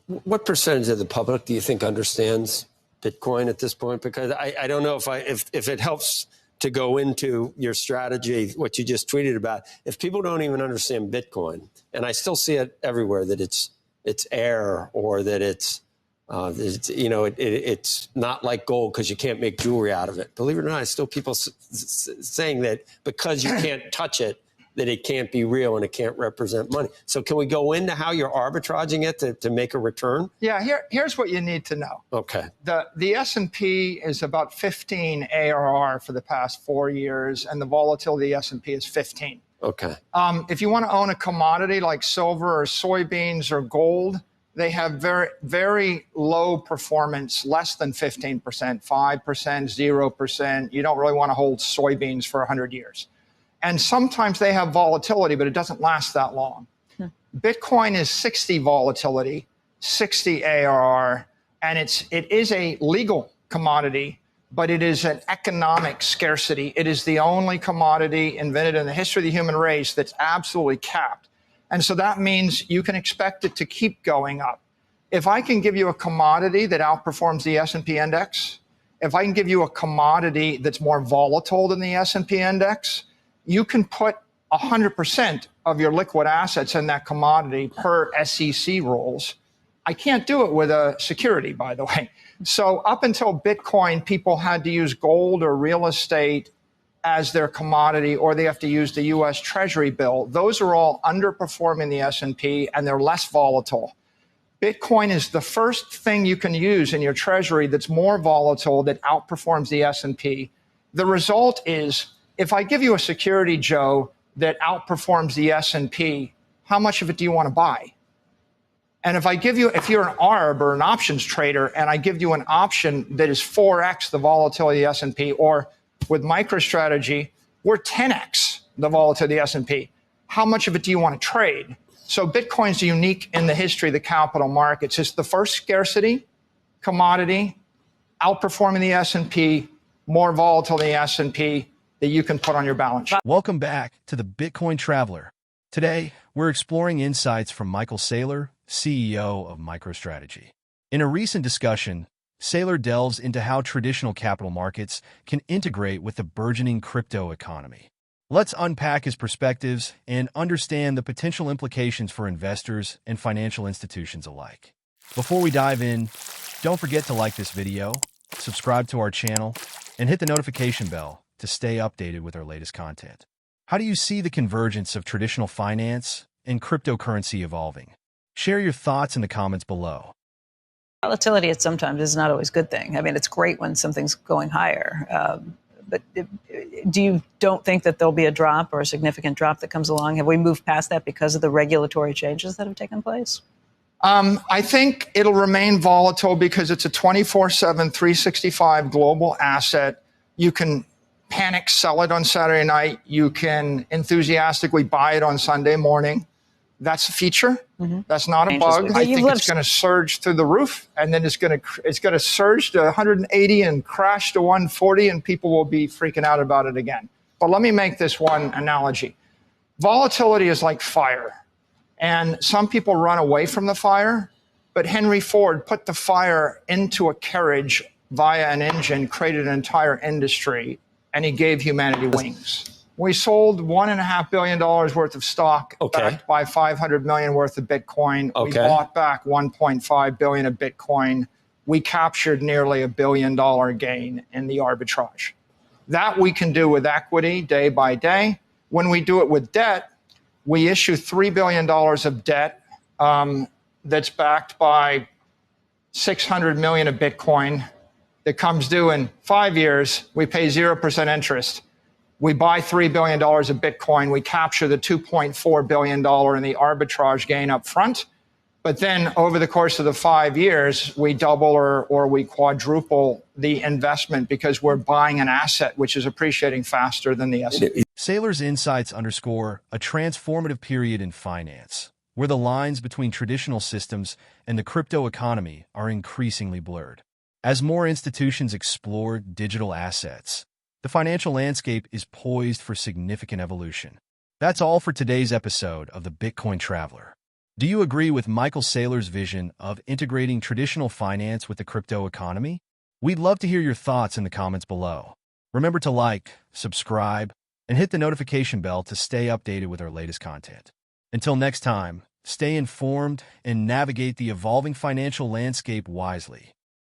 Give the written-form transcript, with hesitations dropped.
What percentage of the public do you think understands Bitcoin at this point? Because I don't know if it helps to go into your strategy, what you just tweeted about. If people don't even understand Bitcoin, and I still see it everywhere, that it's air, or that it's not like gold because you can't make jewelry out of it. Believe it or not, still people saying that because you can't touch it, that it can't be real and it can't represent money. So can we go into how you're arbitraging it to make a return? Yeah, here's what you need to know. Okay. The S&P is about 15 ARR for the past 4 years, and the volatility of the S&P is 15. Okay. If you want to own a commodity like silver or soybeans or gold, they have very, very low performance, less than 15%, 5%, 0%. You don't really want to hold soybeans for 100 years. And sometimes they have volatility, but it doesn't last that long. Bitcoin is 60 volatility, 60 ARR, and it is a legal commodity, but it is an economic scarcity. It is the only commodity invented in the history of the human race that's absolutely capped. And so that means you can expect it to keep going up. If I can give you a commodity that outperforms the S&P index, if I can give you a commodity that's more volatile than the S&P index, you can put 100% of your liquid assets in that commodity per SEC rules. I can't do it with a security, by the way. So up until Bitcoin, people had to use gold or real estate as their commodity, or they have to use the US Treasury bill. Those are all underperforming the S&P, and they're less volatile. Bitcoin is the first thing you can use in your treasury that's more volatile, that outperforms the S&P. The result is, if I give you a security, Joe, that outperforms the S&P, how much of it do you want to buy? And if you're an ARB or an options trader, and I give you an option that is 4x the volatility of the S&P, or with MicroStrategy, we're 10x the volatility of the S&P, how much of it do you want to trade? So Bitcoin's unique in the history of the capital markets. It's the first scarcity commodity, outperforming the S&P, more volatile than the S&P, that you can put on your balance sheet. Welcome back to the Bitcoin Traveler. Today, we're exploring insights from Michael Saylor, CEO of MicroStrategy. In a recent discussion, Saylor delves into how traditional capital markets can integrate with the burgeoning crypto economy. Let's unpack his perspectives and understand the potential implications for investors and financial institutions alike. Before we dive in, don't forget to like this video, subscribe to our channel, and hit the notification bell to stay updated with our latest content. How do you see the convergence of traditional finance and cryptocurrency evolving? Share your thoughts in the comments below. Volatility at sometimes is not always a good thing. I mean, it's great when something's going higher. But don't think that there'll be a drop or a significant drop that comes along? Have we moved past that because of the regulatory changes that have taken place? I think it'll remain volatile because it's a 24/7, 365 global asset. You can panic sell it on Saturday night. You can enthusiastically buy it on Sunday morning. That's a feature. That's not a bug. I think it's going to surge through the roof, and then it's going to surge to 180 and crash to 140, and people will be freaking out about it again. But let me make this one analogy. Volatility is like fire, and some people run away from the fire, but Henry Ford put the fire into a carriage via an engine, created an entire industry, and he gave humanity wings. We sold $1.5 billion worth of stock, backed by $500 million worth of Bitcoin. We bought back $1.5 billion of Bitcoin. We captured nearly $1 billion gain in the arbitrage. That we can do with equity day by day. When we do it with debt, we issue $3 billion of debt that's backed by $600 million of Bitcoin that comes due in 5 years. We pay 0% interest. We buy $3 billion of Bitcoin. We capture the $2.4 billion in the arbitrage gain up front. But then over the course of the 5 years, we double or we quadruple the investment because we're buying an asset which is appreciating faster than the S&P. Saylor's insights underscore a transformative period in finance, where the lines between traditional systems and the crypto economy are increasingly blurred. As more institutions explore digital assets, the financial landscape is poised for significant evolution. That's all for today's episode of the Bitcoin Traveler. Do you agree with Michael Saylor's vision of integrating traditional finance with the crypto economy? We'd love to hear your thoughts in the comments below. Remember to like, subscribe, and hit the notification bell to stay updated with our latest content. Until next time, stay informed and navigate the evolving financial landscape wisely.